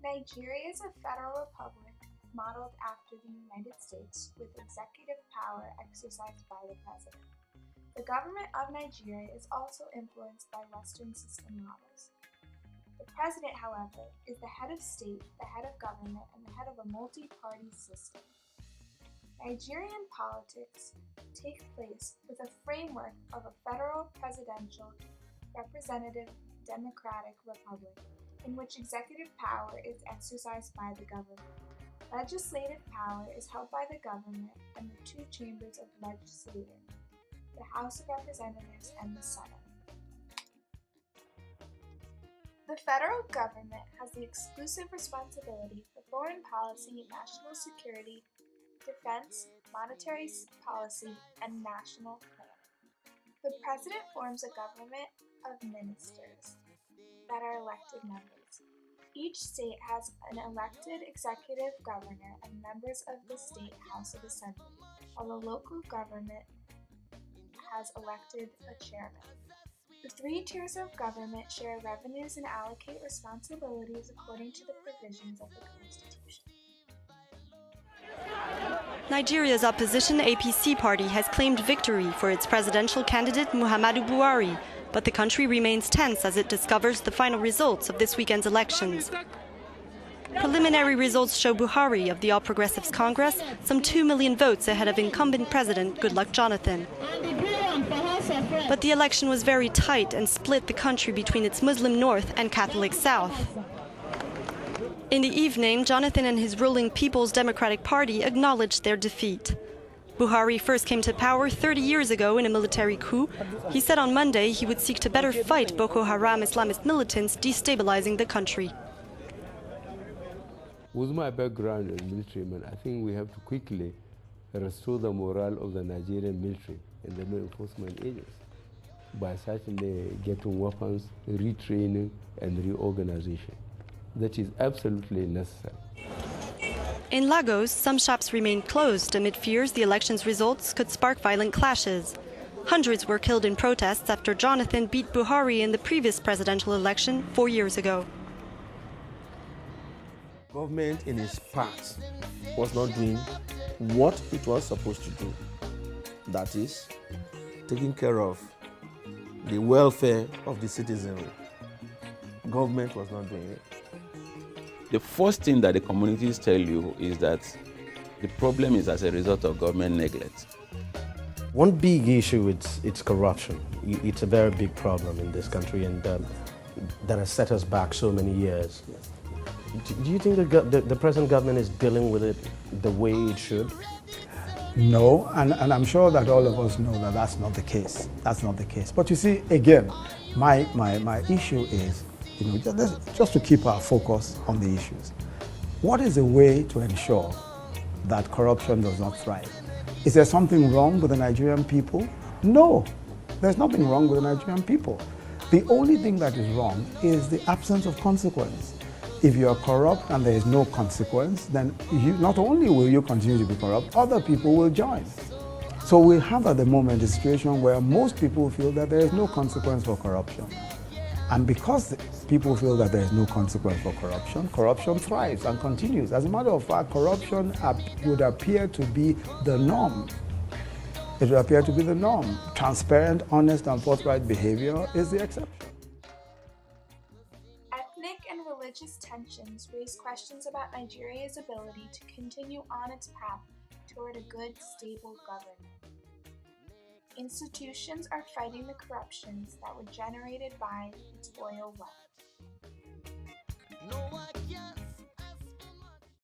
Nigeria is a federal republic modeled after the United States with executive power exercised by the president. The government of Nigeria is also influenced by Western system models. The president, however, is the head of state, the head of government, and the head of a multi-party system. Nigerian politics take place with a framework of a federal presidential representative democratic republic in which executive power is exercised by the government. Legislative power is held by the government and the two chambers of legislature, the House of Representatives and the Senate. The federal government has the exclusive responsibility for foreign policy, national security, defense, monetary policy, and national planning. The president forms a government of ministers that are elected members. Each state has an elected executive governor and members of the state House of Assembly, while the local government has elected a chairman. The three tiers of government share revenues and allocate responsibilities according to the provisions of the Constitution. Nigeria's opposition APC party has claimed victory for its presidential candidate Muhammadu Buhari, but the country remains tense as it discovers the final results of this weekend's elections. Preliminary results show Buhari of the All Progressives Congress some 2 million votes ahead of incumbent president Goodluck Jonathan. But the election was very tight and split the country between its Muslim north and Catholic south. In the evening, Jonathan and his ruling People's Democratic Party acknowledged their defeat. Buhari first came to power 30 years ago in a military coup. He said on Monday he would seek to better fight Boko Haram Islamist militants destabilizing the country. With my background as militaryman, I think we have to quickly restore the morale of the Nigerian military and the law enforcement agents by certainly getting weapons, retraining, and reorganization. That is absolutely necessary. In Lagos, some shops remained closed amid fears the election's results could spark violent clashes. Hundreds were killed in protests after Jonathan beat Buhari in the previous presidential election 4 years ago. Government in its part was not doing what it was supposed to do. That is, taking care of the welfare of the citizenry. Government was not doing it. The first thing that the communities tell you is that the problem is as a result of government neglect. One big issue is corruption. It's a very big problem in this country, and that has set us back so many years. Do you think the present government is dealing with it the way it should? No, and I'm sure that all of us know that that's not the case. That's not the case. But you see, again, my issue is, just to keep our focus on the issues. What is a way to ensure that corruption does not thrive? Is there something wrong with the Nigerian people? No, there's nothing wrong with the Nigerian people. The only thing that is wrong is the absence of consequence. If you are corrupt and there is no consequence, then not only will you continue to be corrupt, other people will join. So we have at the moment a situation where most people feel that there is no consequence for corruption. And because people feel that there is no consequence for corruption, corruption thrives and continues. As a matter of fact, corruption would appear to be the norm. It would appear to be the norm. Transparent, honest, and forthright behavior is the exception. Ethnic and religious tensions raise questions about Nigeria's ability to continue on its path toward a good, stable government. Institutions are fighting the corruptions that were generated by its oil wealth.